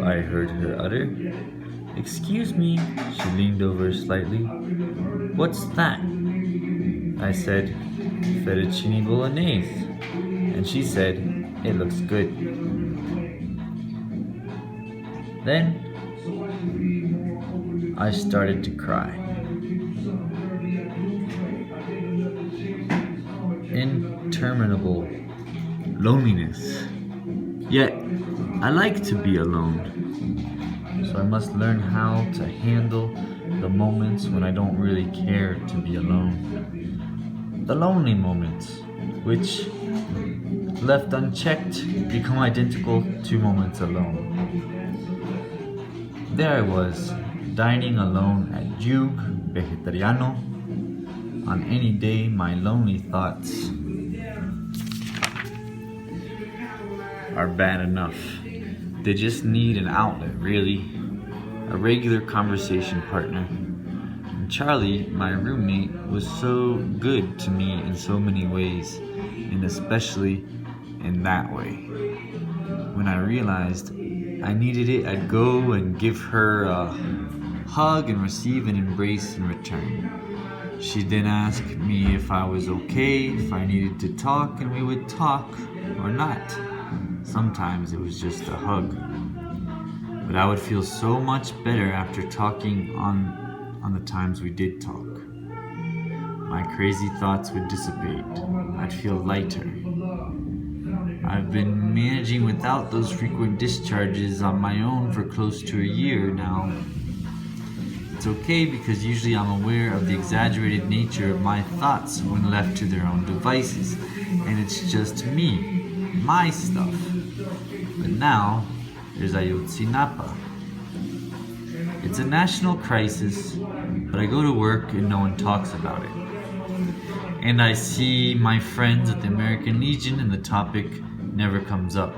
I heard her utter. "Excuse me," she leaned over slightly. "What's that?" I said, "Fettuccine bolognese." And she said, "It looks good." Then I started to cry. Interminable loneliness. Yet, I like to be alone. So I must learn how to handle the moments when I don't really care to be alone. The lonely moments, which, left unchecked, become identical to moments alone. There I was, dining alone at Jug Vegetariano. On any day, my lonely thoughts are bad enough. They just need an outlet, really. A regular conversation partner. And Charlie, my roommate, was so good to me in so many ways, and especially in that way. When I realized I needed it, I'd go and give her a hug and receive an embrace in return. She'd then ask me if I was okay, if I needed to talk, and we would talk or not. Sometimes it was just a hug. But I would feel so much better after talking on the times we did talk. My crazy thoughts would dissipate. I'd feel lighter. I've been managing without those frequent discharges on my own for close to a year now. It's okay because usually I'm aware of the exaggerated nature of my thoughts when left to their own devices, and it's just me, my stuff. But now, there's Ayotzinapa. It's a national crisis, but I go to work and no one talks about it. And I see my friends at the American Legion and the topic never comes up.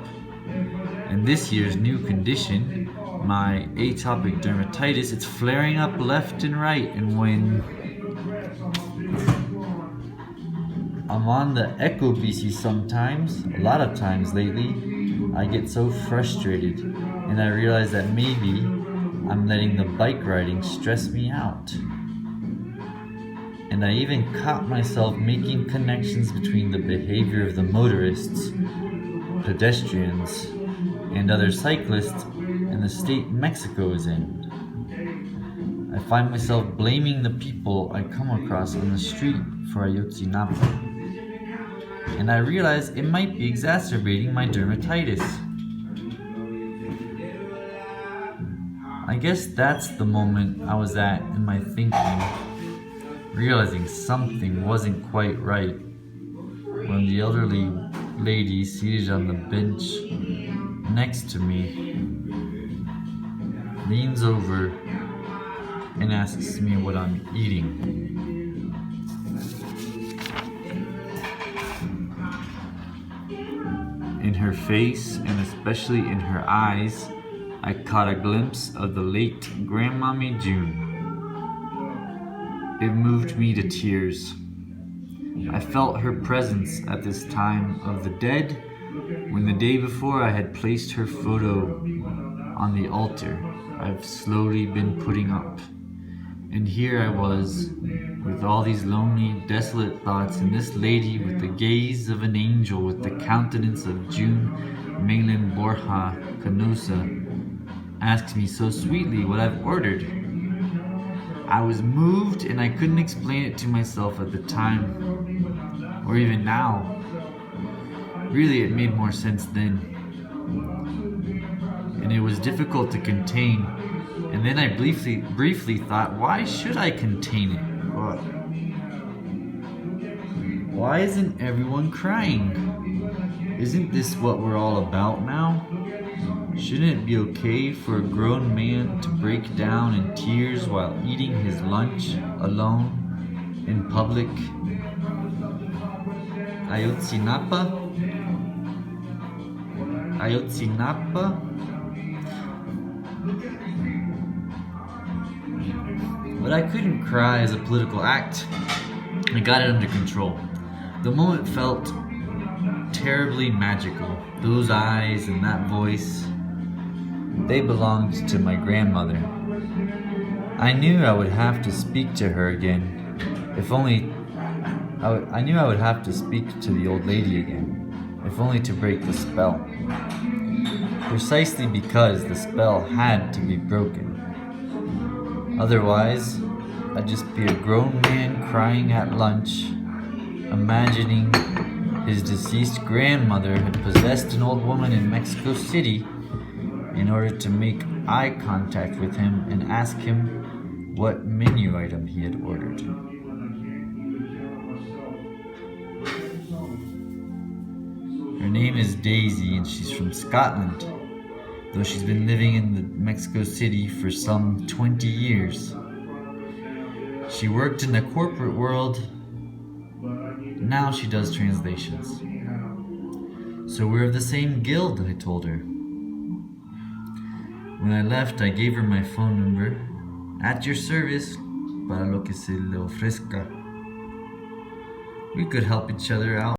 And this year's new condition, my atopic dermatitis, it's flaring up left and right, and when I'm on the Echo BC sometimes, a lot of times lately, I get so frustrated, and I realize that maybe I'm letting the bike riding stress me out. And I even caught myself making connections between the behavior of the motorists, pedestrians, and other cyclists and the state Mexico is in. I find myself blaming the people I come across on the street for Ayotzinapa. And I realize it might be exacerbating my dermatitis. I guess that's the moment I was at in my thinking, realizing something wasn't quite right, when the elderly lady seated on the bench next to me leans over and asks me what I'm eating. In her face, and especially in her eyes, I caught a glimpse of the late Grandmommy June. It moved me to tears. I felt her presence at this time of the dead, when the day before I had placed her photo on the altar I've slowly been putting up. And here I was, with all these lonely, desolate thoughts, and this lady with the gaze of an angel, with the countenance of June Malin Borja Canosa, asks me so sweetly what I've ordered. I was moved, and I couldn't explain it to myself at the time, or even now. Really, it made more sense then. And it was difficult to contain. And then I briefly thought, why should I contain it? Why isn't everyone crying? Isn't this what we're all about now? Shouldn't it be okay for a grown man to break down in tears while eating his lunch alone in public? Ayotzinapa? But I couldn't cry as a political act. I got it under control. The moment felt terribly magical. Those eyes and that voice. They belonged to my grandmother. I knew I would have to speak to her again. I knew I would have to speak to the old lady again, if only to break the spell. Precisely because the spell had to be broken. Otherwise, I'd just be a grown man crying at lunch, imagining his deceased grandmother had possessed an old woman in Mexico City in order to make eye contact with him and ask him what menu item he had ordered. Her name is Daisy and she's from Scotland, though she's been living in Mexico City for some 20 years. She worked in the corporate world, now she does translations. So we're of the same guild, I told her. When I left, I gave her my phone number. At your service, para lo que se le ofrezca. We could help each other out.